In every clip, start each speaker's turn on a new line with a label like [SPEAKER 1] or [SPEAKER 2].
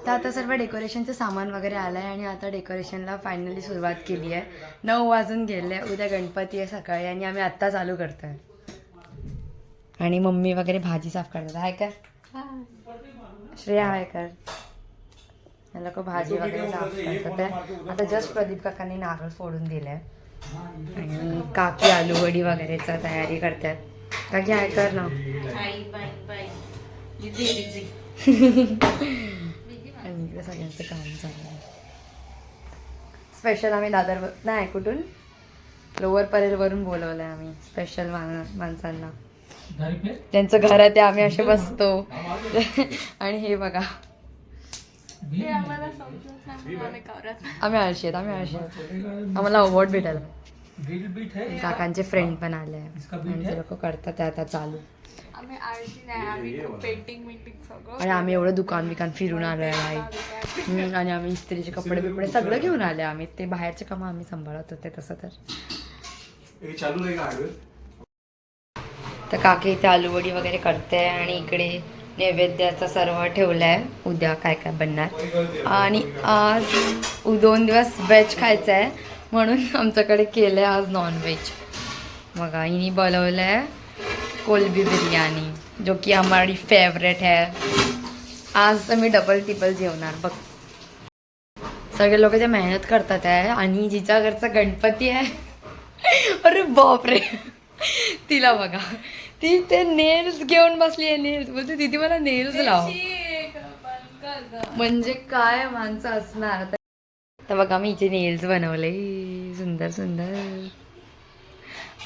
[SPEAKER 1] तर आता सर्व डेकोरेशनचं सामान वगैरे आलं आहे आणि आता डेकोरेशनला फायनली सुरुवात केली आहे. 9 वाजून गेले. उद्या गणपती आहे सकाळी आणि आम्ही आत्ता चालू करतो आहे. आणि मम्मी वगैरे भाजी साफ करतात. हाय कर श्रेया, हाय कर. हे लोक भाजी वगैरे साफ करतात आहे. आता जस्ट प्रदीप काकांनी नारळ फोडून दिलं आहे आणि काकी आलू वडी वगैरेचा तयारी करतात. काकी हाय कर ना. आणि इकडे सगळ्यांचं काम चालू आहे. स्पेशल आम्ही दादर नाही कुठून लोअर परेलवरून बोलवलं आहे आम्ही स्पेशल माणसांना. त्यांचं घर आहे ते आम्ही असे बसतो. आणि हे बघा आम्ही आळशी आहेत. आम्हाला अवॉर्ड भेटायला. काकांचे फ्रेंड पण आले आणि ते लोक करतात ते आता चालू. आणि आम्ही एवढं दुकान बिकान फिरून आलो आहे. आणि आम्ही इस्त्रीचे कपडे बिपडे सगळं घेऊन आले. आम्ही ते बाहेरचे कामं आम्ही सांभाळत होते तसं तर. तर काकी इथे आलूवडी वगैरे करते आणि इकडे नैवेद्याचं सर्व ठेवलं आहे. उद्या काय काय बनणार. आणि आज 2 दिवस व्हेज खायचं आहे म्हणून आमच्याकडे केलं आहे आज नॉनव्हेज. बघा हिने बोलवलं आहे कोलबी बिर्याणी जो की हमारी फेवरेट है. आज तर मी डबल टिबल जेवणार बघ. सगळे लोक जे मेहनत करतात आहे. आणि जिच्या घरचा गणपती आहे अरे बापरे तिला बघा ती ते नेल्स घेऊन बसली आहे. नेल्स बोलते दीदी मला नेल्स लाव. म्हणजे काय माणसं असणार. तर बघा मी हिचे नेल्स बनवले सुंदर सुंदर.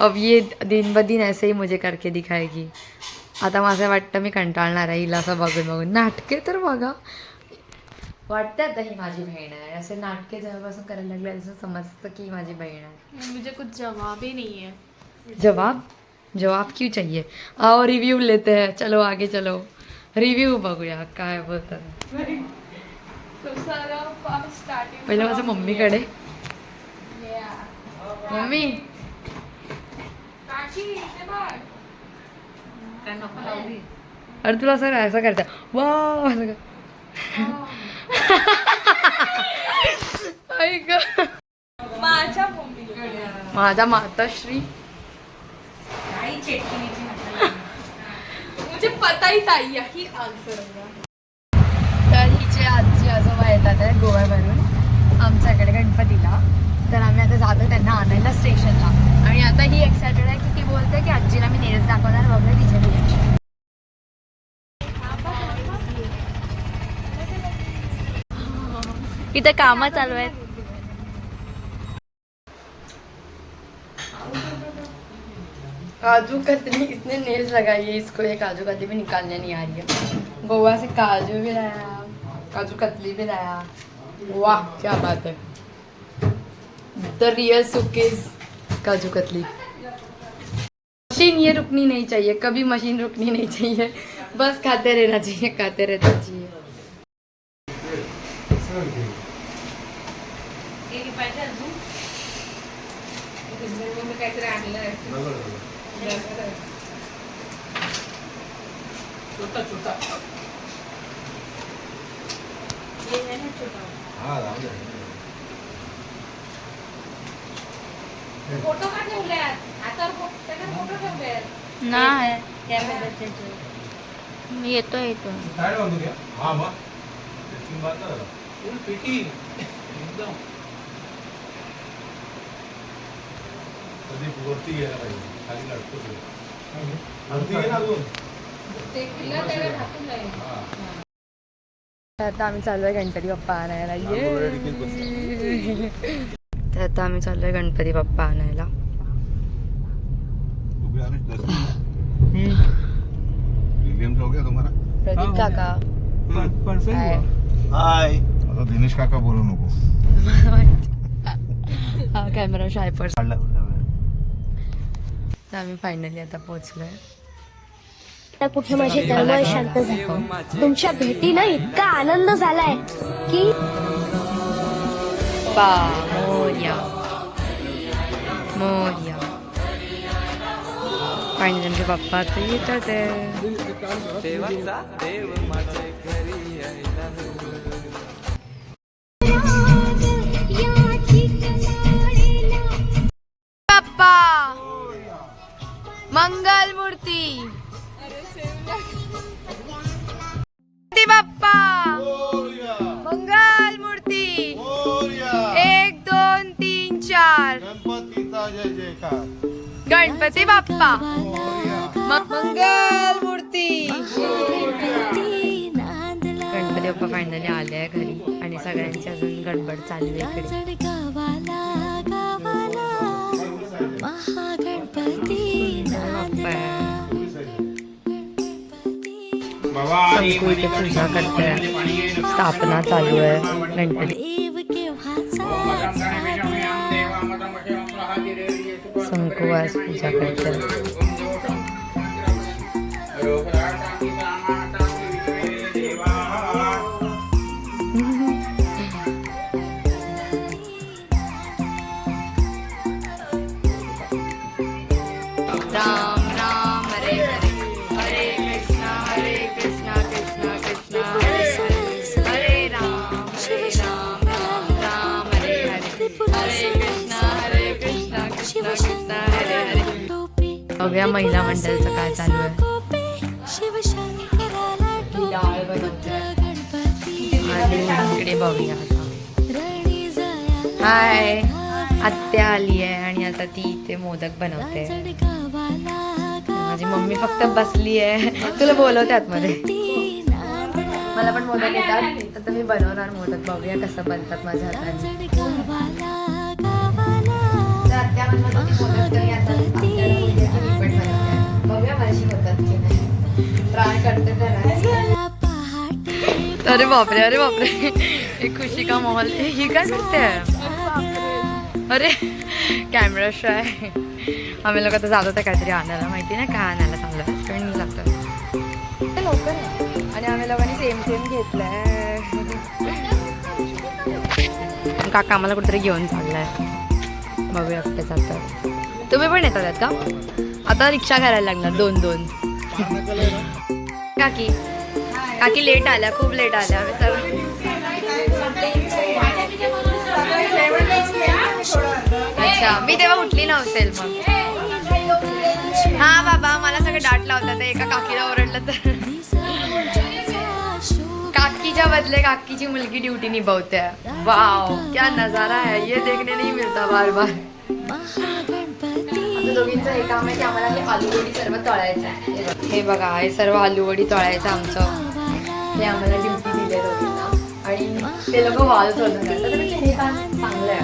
[SPEAKER 1] अब ये दिन ब दिन ऐसे ही मुझे करके दिखाएगी. आता माझं वाटतं मी कंटाळणार आहे हिला असं बघून बघून. नाटके तर बघा वाटतं आता ही माझी बहीण आहे. असे नाटके जेव्हापासून करायला लागले असं समजतं की माझी बहीण आहे.
[SPEAKER 2] मुझे कुछ जवाब ही नहीं है.
[SPEAKER 1] जवाब क्यों चाहिए. आओ रिव्यू लेते हैं. चलो आगे चलो रिव्ह्यू बघूया काय बोलतात. पहिलं माझ्या मम्मीकडे. मम्मी अरे तुला असं करता वा असं माझ्या माताश्री
[SPEAKER 2] मुझे पता ही था यही आंसर होगा.
[SPEAKER 1] तर हिचे आजी आजोबा येतात आहे गोव्यावरून आमच्याकडे गणपतीला. तर आम्ही आता जातो त्यांना आणायला स्टेशनला. आणि आता ही एक्सायटेड आहे की ती बोलते की आजीला मी नेल्स दाखवणार वगैरे तिचे रिएक्शन. इथं कामं चालू आहेत. काजू कतली इसने नेल्स लगाई है. इसको ये काजू कतली भी निकालने नहीं आ रही है. गोवा से काजू भी लाया काजू कतली भी लाया. वाह क्या बात है. The real सुकेज kaju katli. Machine ये रुकनी नहीं चाहिए. कभी मशीन रुकनी नहीं चाहिए. बस खाते रहना चाहिए खाते रहना चाहिए.
[SPEAKER 2] फोटो का ठेवले आता फोटो ठेवले
[SPEAKER 3] नाही कॅमेराचे मी येतो
[SPEAKER 4] काय बांधू घ्या. हा मग त्याची बात फुल पिटी एकदम कधी वरती गेला पाहिजे खाली लटकतो. वरती गेला अजून
[SPEAKER 2] ते किल्ला त्याला ढाकून जाईल.
[SPEAKER 1] आता आम्ही चाललोय गणपती बाप्पा आणायला. तर आता आम्ही चाललोय गणपती बाप्पा आणायला. प्रदीप काका
[SPEAKER 4] हाय. आता दिनेश काका बोलू नको.
[SPEAKER 1] हा कॅमेरा शायपर. तर आम्ही फायनली आता पोहोचलोय.
[SPEAKER 5] कुठे माझी तळमळ शांत झाली. तुमच्या भेटीनं इतका आनंद झालाय की
[SPEAKER 1] मोर्या मोर्या. फायनली आमचे बाप्पा आता येतात. गणपती बाप्पा मंगल मूर्ती. गणपती बाप्पा फायनली आले आहे घरी आणि सगळ्यांची अजून गडबड चालू आहे इकडे. शंकू इथे पूजा करते, स्थापना चालू आहे गणपती. शंकू आज पूजा करते. राम राम हरे हरे, हरे कृष्णा कृष्णा कृष्णा हरे हरे, हरे राम राम राम हरे हरे, हरे कृष्णा कृष्णा कृष्णा हरे हरे. बघूया महिला मंडळाचं काय चालू आहे. डाळ बनवते आणि इकडे बघूया आता. हाय, आत्या आली आहे आणि आता ती इथे मोदक बनवते. माझी मम्मी फक्त बसली आहे. तुला बोलवते आतमध्ये. मला पण मोदक येतात, आता मी बनवणार मोदक. बघूया कसं बनतात माझ्या हाताने. आत्या बनवत होती मोदक, तरी आता आत्याला बोलते की मी पण बनवते. बघूया माझी होतात की नाही, ट्राय करते तर. अरे बापरे, अरे बापरे, एक खुशी का माहौल. ही काय करते. अरे कॅमेरा शाय. आम्ही लोक आता जात होते काहीतरी आणायला, माहिती नाही काय आणायला चांगलं, पण जातो लवकर आहे. आणि आम्ही लोकांनी सेम घेतलंय. काका आम्हाला कुठेतरी घेऊन चाललाय. बघूया कुठे जातात. तुम्ही पण येतात का. आता रिक्षा करायला लागणार 2-2. काकी काकी लेट आल्या, खूप लेट आल्या. आम्ही सर्व अच्छा, मी तेव्हा उठली नव्हते मग. हा बाबा, मला सगळं डाट लावतात. एका काकीला ओरडलं तर काकीच्या बदले काकीची मुलगी ड्यूटी निभावते. वाव, क्या नजारा है, ये देखने नहीं मिलता बार बार. आता दोघींचं हे काम आहे की आम्हाला हे आलूवडी सर्व तळायचं आहे. हे बघा, हे सर्व आलूवडी तळायचं आमचं. हे आम्हाला ड्युटी दिली दोघींना आणि ते लोक वाल सोडून करतात. हे काम चांगलं आहे.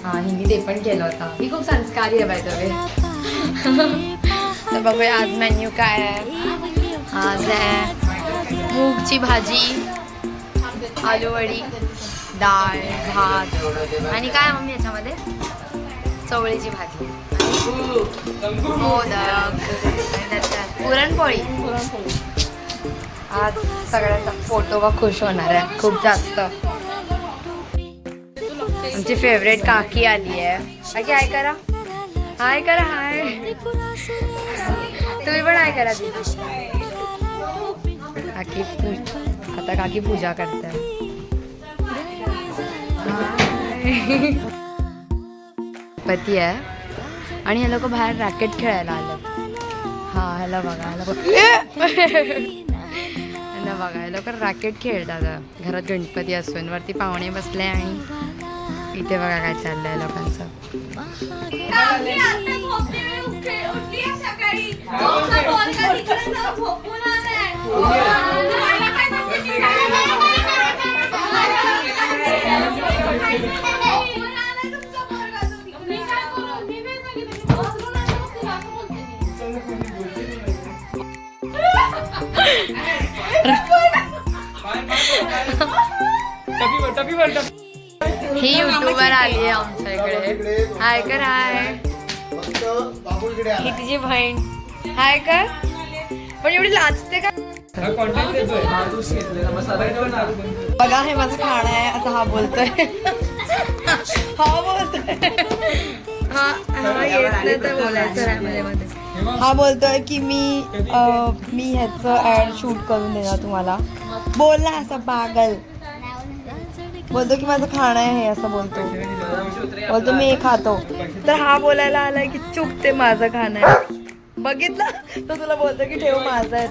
[SPEAKER 1] हा, हिने ते पण केलं होतं. ही खूप संस्कारी आहे बाय द वे. तर बघूया आज मेन्यू काय आहे. आज आहे मूगची भाजी, आलूवडी, डाळ, भात आणि काय मम्मी याच्यामध्ये चवळीची भाजी, मोदक, पुरणपोळी. आज सगळ्यांचा फोटो वा खुश होणार आहे खूप जास्त. आमची फेवरेट काकी आली आहे. काकी हाय करा, हाय करा, हाय. तुम्ही पण हाय करा. काकी आता काकी पूजा करते. पती आहे आणि हे लोक बाहेर रॅकेट खेळायला आले. हा, ह्याला बघा, ह्याला बघा, हे लोक रॅकेट खेळतात घरात. गणपती असून वरती पाहुणे बसले आणि इथे बघा काय चाललंय लोकांचं. ही युट्यूबर आली आहे आमच्या इकडे. हाय कर, हाय. ही तिची बहीण. हाय कर. पण एवढी लाजते का. बघा, हे माझं खाणं आहे असं हा बोलतोय. हा बोलतोय, हा येत नाही तर बोलायचं मध्ये मध्ये. हा बोलतोय की मी ह्याचं ऍड शूट करून देणार तुम्हाला. बोल ना असं पागल. बोलतो की माझं खाणं आहे हे असं बोलतो मी हे खातो. तर हा बोलायला आलाय की चुप, ते माझं खाणं आहे. बघितलं, तो तुला बोलतो की ठेव माझं आहे.